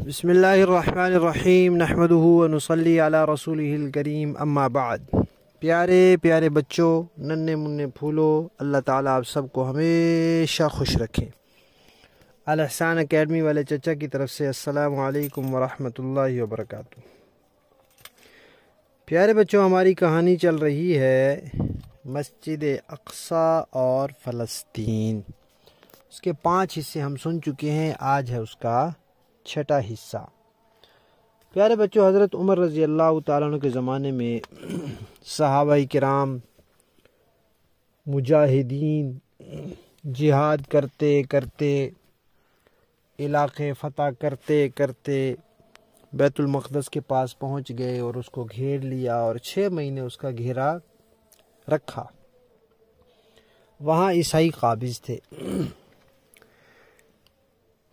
بسم اللہ الرحمن الرحیم نحمدہ ونصلی علی رسولہ الکریم اما بعد۔ پیارے پیارے بچوں، ننھے منھے پھولو، اللہ تعالیٰ آپ سب کو ہمیشہ خوش رکھیں۔ الاحسان اکیڈمی والے چچا کی طرف سے السلام علیکم ورحمۃ اللہ وبرکاتہ۔ پیارے بچوں، ہماری کہانی چل رہی ہے مسجد اقصیٰ اور فلسطین۔ اس کے 5 حصے ہم سن چکے ہیں، آج ہے اس کا 6واں حصہ۔ پیارے بچوں، حضرت عمر رضی اللہ تعالیٰ عنہ کے زمانے میں صحابہ کرام مجاہدین جہاد کرتے کرتے، علاقے فتح کرتے کرتے بیت المقدس کے پاس پہنچ گئے اور اس کو گھیر لیا اور 6 مہینے اس کا گھیرا رکھا۔ وہاں عیسائی قابض تھے۔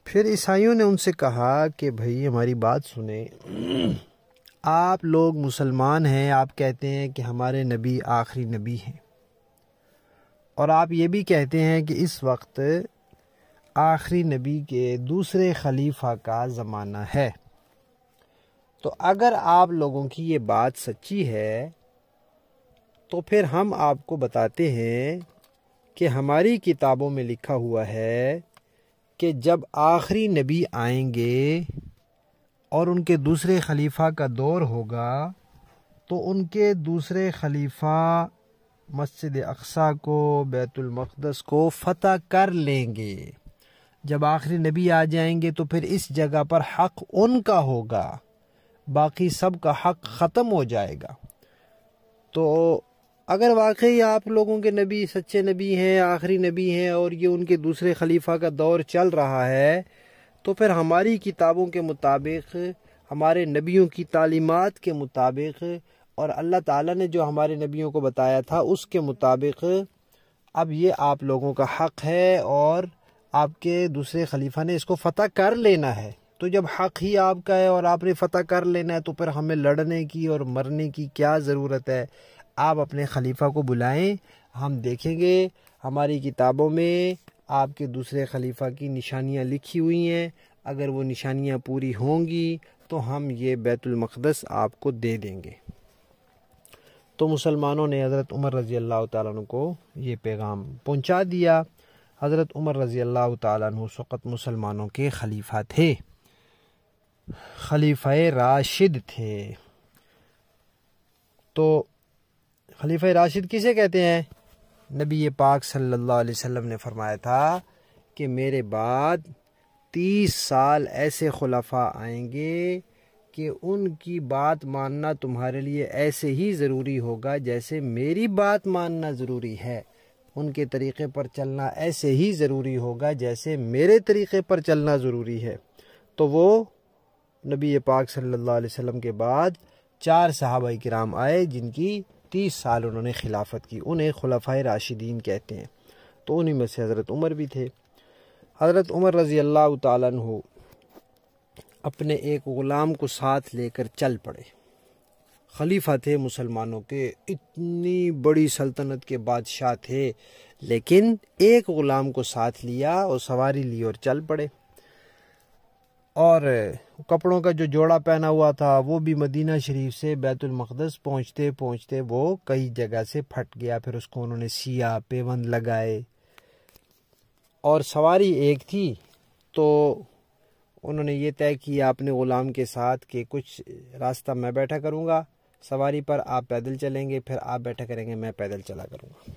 پھر عیسائیوں نے ان سے کہا کہ بھئی ہماری بات سنیں، آپ لوگ مسلمان ہیں، آپ کہتے ہیں کہ ہمارے نبی آخری نبی ہیں، اور آپ یہ بھی کہتے ہیں کہ اس وقت آخری نبی کے دوسرے خلیفہ کا زمانہ ہے۔ تو اگر آپ لوگوں کی یہ بات سچی ہے تو پھر ہم آپ کو بتاتے ہیں کہ ہماری کتابوں میں لکھا ہوا ہے کہ جب آخری نبی آئیں گے اور ان کے دوسرے خلیفہ کا دور ہوگا تو ان کے دوسرے خلیفہ مسجد اقصیٰ کو، بیت المقدس کو فتح کر لیں گے۔ جب آخری نبی آ جائیں گے تو پھر اس جگہ پر حق ان کا ہوگا، باقی سب کا حق ختم ہو جائے گا۔ تو اگر واقعی آپ لوگوں کے نبی سچے نبی ہیں، آخری نبی ہیں، اور یہ ان کے دوسرے خلیفہ کا دور چل رہا ہے، تو پھر ہماری کتابوں کے مطابق، ہمارے نبیوں کی تعلیمات کے مطابق، اور اللہ تعالیٰ نے جو ہمارے نبیوں کو بتایا تھا اس کے مطابق اب یہ آپ لوگوں کا حق ہے اور آپ کے دوسرے خلیفہ نے اس کو فتح کر لینا ہے۔ تو جب حق ہی آپ کا ہے اور آپ نے فتح کر لینا ہے تو پھر ہمیں لڑنے کی اور مرنے کی کیا ضرورت ہے؟ آپ اپنے خلیفہ کو بلائیں، ہم دیکھیں گے ہماری کتابوں میں آپ کے دوسرے خلیفہ کی نشانیاں لکھی ہوئی ہیں، اگر وہ نشانیاں پوری ہوں گی تو ہم یہ بیت المقدس آپ کو دے دیں گے۔ تو مسلمانوں نے حضرت عمر رضی اللہ تعالیٰ عنہ کو یہ پیغام پہنچا دیا۔ حضرت عمر رضی اللہ تعالیٰ عنہ اس وقت مسلمانوں کے خلیفہ تھے، خلیفہ راشد تھے۔ تو خلیفہ راشد کسے کہتے ہیں؟ نبی پاک صلی اللہ علیہ وسلم نے فرمایا تھا کہ میرے بعد 30 سال ایسے خلفاء آئیں گے کہ ان کی بات ماننا تمہارے لیے ایسے ہی ضروری ہوگا جیسے میری بات ماننا ضروری ہے، ان کے طریقے پر چلنا ایسے ہی ضروری ہوگا جیسے میرے طریقے پر چلنا ضروری ہے۔ تو وہ نبی پاک صلی اللہ علیہ وسلم کے بعد 4 صحابہ کرام آئے جن کی 30 سال انہوں نے خلافت کی، انہیں خلفائے راشدین کہتے ہیں۔ تو انہی میں سے حضرت عمر بھی تھے۔ حضرت عمر رضی اللہ تعالیٰ عنہ اپنے ایک غلام کو ساتھ لے کر چل پڑے۔ خلیفہ تھے مسلمانوں کے، اتنی بڑی سلطنت کے بادشاہ تھے، لیکن ایک غلام کو ساتھ لیا اور سواری لی اور چل پڑے۔ اور کپڑوں کا جو جوڑا پہنا ہوا تھا وہ بھی مدینہ شریف سے بیت المقدس پہنچتے پہنچتے وہ کئی جگہ سے پھٹ گیا، پھر اس کو انہوں نے سیا، پیوند لگائے، اور سواری ایک تھی تو انہوں نے یہ طے کیا اپنے غلام کے ساتھ کہ کچھ راستہ میں بیٹھا کروں گا سواری پر، آپ پیدل چلیں گے، پھر آپ بیٹھا کریں گے، میں پیدل چلا کروں گا۔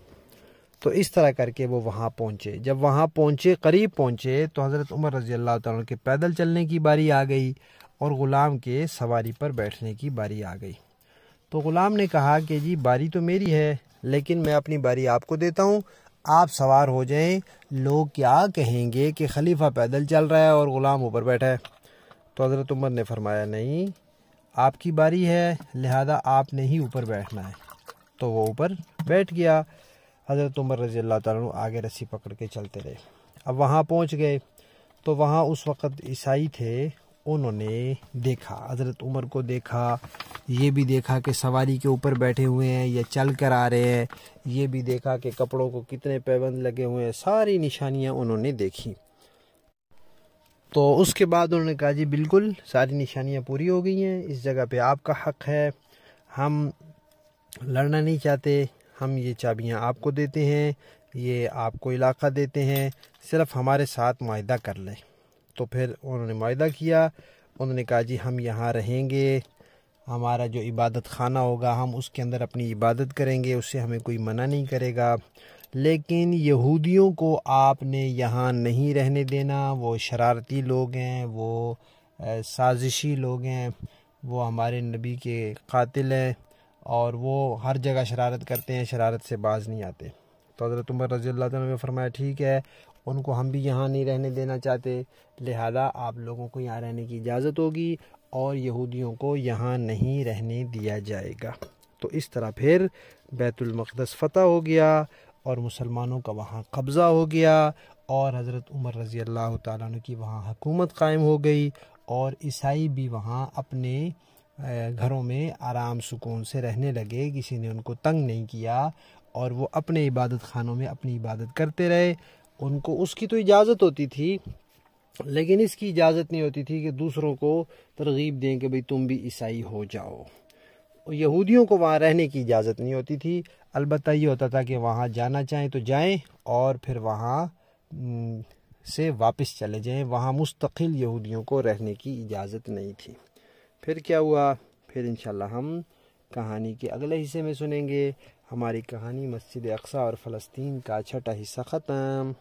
تو اس طرح کر کے وہ وہاں پہنچے۔ جب وہاں پہنچے، قریب پہنچے، تو حضرت عمر رضی اللہ تعالیٰ عنہ کے پیدل چلنے کی باری آ گئی اور غلام کے سواری پر بیٹھنے کی باری آ گئی۔ تو غلام نے کہا کہ جی باری تو میری ہے، لیکن میں اپنی باری آپ کو دیتا ہوں، آپ سوار ہو جائیں، لوگ کیا کہیں گے کہ خلیفہ پیدل چل رہا ہے اور غلام اوپر بیٹھا ہے۔ تو حضرت عمر نے فرمایا نہیں، آپ کی باری ہے، لہذا آپ نے ہی اوپر بیٹھنا ہے۔ تو وہ اوپر بیٹھ گیا۔ حضرت عمر رضی اللہ تعالیٰ عنہ آگے رسی پکڑ کے چلتے رہے۔ اب وہاں پہنچ گئے تو وہاں اس وقت عیسائی تھے، انہوں نے دیکھا، حضرت عمر کو دیکھا، یہ بھی دیکھا کہ سواری کے اوپر بیٹھے ہوئے ہیں یا چل کر آ رہے ہیں، یہ بھی دیکھا کہ کپڑوں کو کتنے پیبند لگے ہوئے ہیں، ساری نشانیاں انہوں نے دیکھی۔ تو اس کے بعد انہوں نے کہا جی بالکل ساری نشانیاں پوری ہو گئی ہیں، اس جگہ پہ آپ کا حق ہے، ہم لڑنا نہیں چاہتے، ہم یہ چابیاں آپ کو دیتے ہیں، یہ آپ کو علاقہ دیتے ہیں، صرف ہمارے ساتھ معاہدہ کر لیں۔ تو پھر انہوں نے معاہدہ کیا، انہوں نے کہا جی ہم یہاں رہیں گے، ہمارا جو عبادت خانہ ہوگا ہم اس کے اندر اپنی عبادت کریں گے، اس سے ہمیں کوئی منع نہیں کرے گا، لیکن یہودیوں کو آپ نے یہاں نہیں رہنے دینا، وہ شرارتی لوگ ہیں، وہ سازشی لوگ ہیں، وہ ہمارے نبی کے قاتل ہیں، اور وہ ہر جگہ شرارت کرتے ہیں، شرارت سے باز نہیں آتے۔ تو حضرت عمر رضی اللہ عنہ نے فرمایا ٹھیک ہے، ان کو ہم بھی یہاں نہیں رہنے دینا چاہتے، لہذا آپ لوگوں کو یہاں رہنے کی اجازت ہوگی اور یہودیوں کو یہاں نہیں رہنے دیا جائے گا۔ تو اس طرح پھر بیت المقدس فتح ہو گیا اور مسلمانوں کا وہاں قبضہ ہو گیا، اور حضرت عمر رضی اللہ تعالیٰ عنہ کی وہاں حکومت قائم ہو گئی، اور عیسائی بھی وہاں اپنے گھروں میں آرام سکون سے رہنے لگے، کسی نے ان کو تنگ نہیں کیا، اور وہ اپنے عبادت خانوں میں اپنی عبادت کرتے رہے۔ ان کو اس کی تو اجازت ہوتی تھی، لیکن اس کی اجازت نہیں ہوتی تھی کہ دوسروں کو ترغیب دیں کہ بھئی تم بھی عیسائی ہو جاؤ۔ یہودیوں کو وہاں رہنے کی اجازت نہیں ہوتی تھی، البتہ یہ ہوتا تھا کہ وہاں جانا چاہیں تو جائیں اور پھر وہاں سے واپس چلے جائیں، وہاں مستقل یہودیوں کو رہنے کی اجازت نہیں تھی۔ پھر کیا ہوا؟ پھر انشاءاللہ ہم کہانی کے اگلے حصے میں سنیں گے۔ ہماری کہانی مسجد اقصی اور فلسطین کا چھٹا حصہ ختم۔